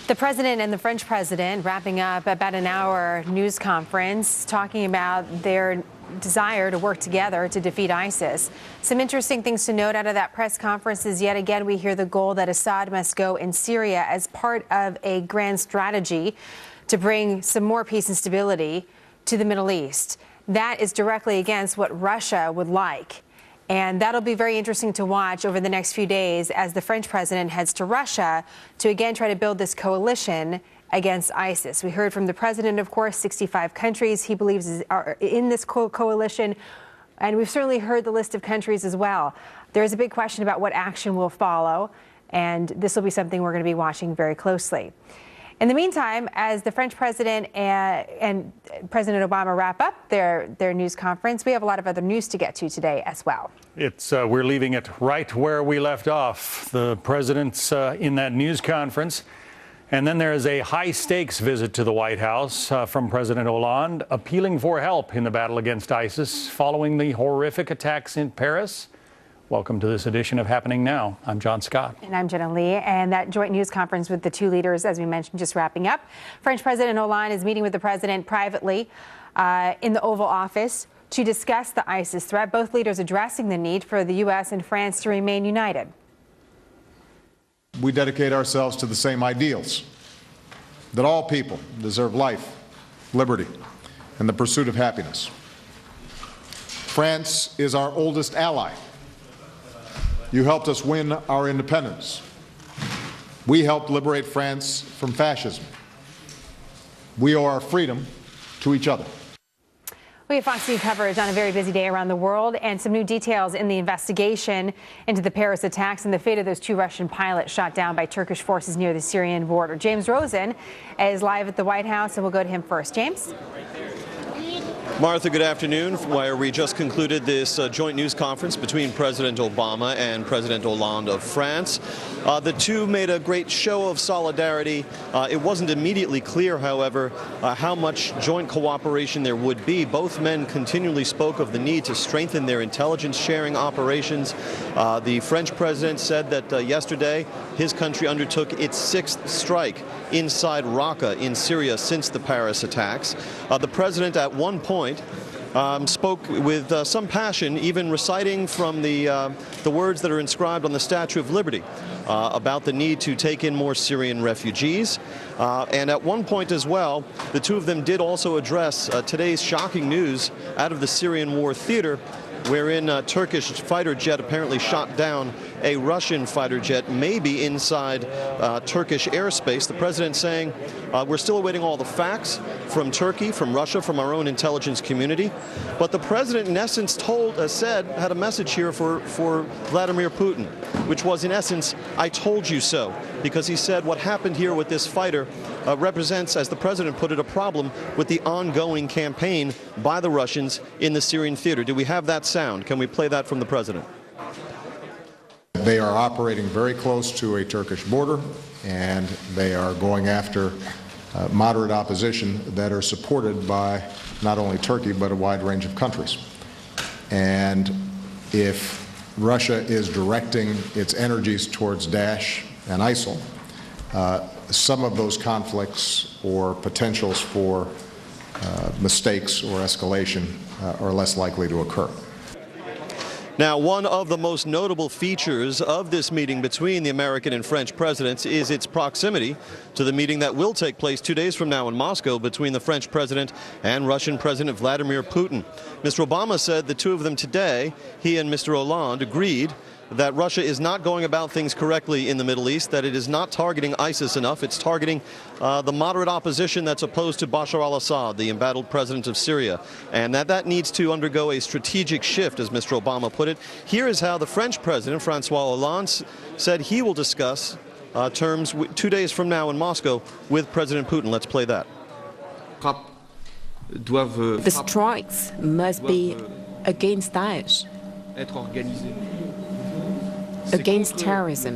The president and the French president wrapping up about an hour news conference talking about their desire to work together to defeat ISIS. Some interesting things to note out of that press conference is yet again we hear the goal that Assad must go in Syria as part of a grand strategy to bring some more peace and stability to the Middle East. That is directly against what Russia would like. And that'll be very interesting to watch over the next few days as the French president heads to Russia to again try to build this coalition against ISIS. We heard from the president, of course, 65 countries he believes are in this coalition. And we've certainly heard the list of countries as well. There is a big question about what action will follow. And this will be something we're going to be watching very closely. In the meantime, as the French president and President Obama wrap up their news conference, we have a lot of other news to get to today as well. We're leaving it right where we left off. The president's in that news conference. And then there is a high-stakes visit to the White House from President Hollande, appealing for help in the battle against ISIS following the horrific attacks in Paris. Welcome to this edition of Happening Now. I'm John Scott. And I'm Jenna Lee. And that joint news conference with the two leaders, as we mentioned, just wrapping up. French President Hollande is meeting with the president privately in the Oval Office to discuss the ISIS threat, both leaders addressing the need for the U.S. and France to remain united. We dedicate ourselves to the same ideals, that all people deserve life, liberty, and the pursuit of happiness. France is our oldest ally. You helped us win our independence. We helped liberate France from fascism. We owe our freedom to each other. We have Fox News coverage on a very busy day around the world and some new details in the investigation into the Paris attacks and the fate of those two Russian pilots shot down by Turkish forces near the Syrian border. James Rosen is live at the White House, and we'll go to him first. James? Martha, good afternoon. Where we just concluded this joint news conference between President Obama and President Hollande of France. The two made a great show of solidarity. It wasn't immediately clear, however, how much joint cooperation there would be. Both men continually spoke of the need to strengthen their intelligence sharing operations. The French president said that yesterday his country undertook its sixth strike inside Raqqa in Syria since the Paris attacks. The president at one point spoke with some passion, even reciting from the words that are inscribed on the Statue of Liberty about the need to take in more Syrian refugees. And at one point as well, the two of them did also address today's shocking news out of the Syrian war theater, wherein a Turkish fighter jet apparently shot down a Russian fighter jet, maybe inside Turkish airspace. The president saying, we're still awaiting all the facts from Turkey, from Russia, from our own intelligence community. But the president, in essence, had a message here for Vladimir Putin, which was, in essence, I told you so. Because he said what happened here with this fighter represents, as the president put it, a problem with the ongoing campaign by the Russians in the Syrian theater. Do we have that sound? Can we play that from the president? They are operating very close to a Turkish border, and they are going after moderate opposition that are supported by not only Turkey, but a wide range of countries. And if Russia is directing its energies towards Daesh and ISIL, some of those conflicts or potentials for mistakes or escalation are less likely to occur. Now, one of the most notable features of this meeting between the American and French presidents is its proximity to the meeting that will take place 2 days from now in Moscow between the French president and Russian President Vladimir Putin. Mr. Obama said the two of them today, he and Mr. Hollande, agreed that Russia is not going about things correctly in the Middle East, that it is not targeting ISIS enough. It's targeting the moderate opposition that's opposed to Bashar al-Assad, the embattled president of Syria, and that needs to undergo a strategic shift, as Mr. Obama put it. Here is how the French president, François Hollande, said he will discuss terms 2 days from now in Moscow with President Putin. Let's play that. The strikes must be against Daesh, against terrorism,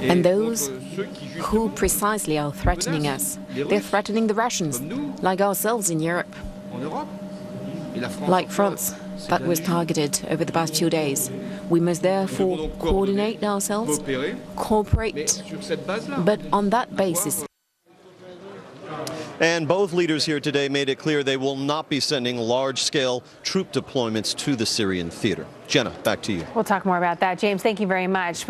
and those who precisely are threatening us. They're threatening the Russians, like ourselves in Europe, like France, that was targeted over the past few days. We must therefore coordinate ourselves, cooperate, but on that basis. And both leaders here today made it clear they will not be sending large-scale troop deployments to the Syrian theater. Jenna, back to you. We'll talk more about that. James, thank you very much.